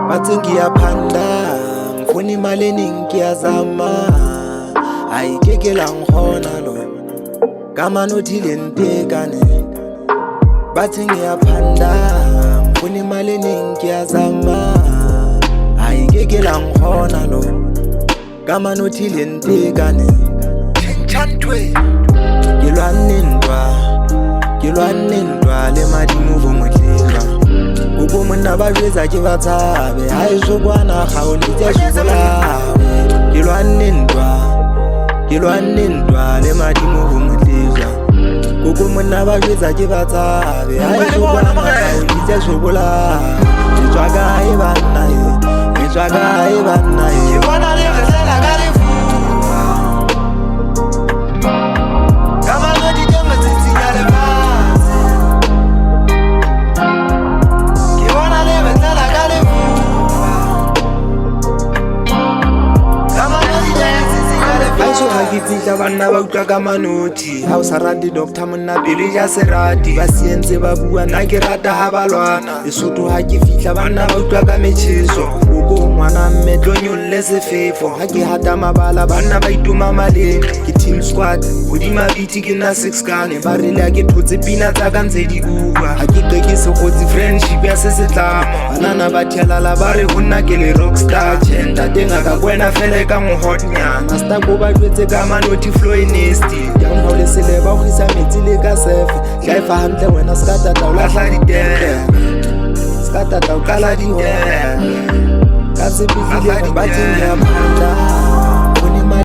bathi ngiyaphanda ngifuna imali eningi ngiyazama ayikeke la ngikhona lo kama nothile ntekane bathi ngiyaphanda ngifuna imali eningi ngiyazama ayikeke la ngikhona lo kama nothile ntekane enchantwe kilwanendwa le madimu bomotlela uko monna ba jwetsa ke batshabe ha e sokwana kgaoletse shukolawe kilwanendwa le madimu bomotlela uko monna ba jwetsa ke batshabe ha e sokwana kgaoletse shukolawe etswa kae banna etswa kae banna ke bona le retlela ka lefu Fitla banna ba utlwa ka manothi ha o sa rate doctor monna pele ja serati ba sientse ba bua nna ke rata ha balwana Lesotho ha ke fitla banna ba utlwa ka metjheso uko ngwana mmetlonyolle sefefo ha ke hata mabala banna ba ituma maleng ke team squad hodima biti ke na 6 kane ba rile ke thotse pina tsa ka ntse di bua ha ke qeke sekgotsi friendship ya se setlamo banana ba thelala ba re honna ke le rockstar tjenta tenga ka kwena fele ka mo hotnyana sta go ba jwetse ka manothi flow nasty yang ha le sele ba khisa metsi le ka sefe life hantle wena ska tata o lahla ditebe ska tata o kala di ho ka se bifile ba tsenga phanda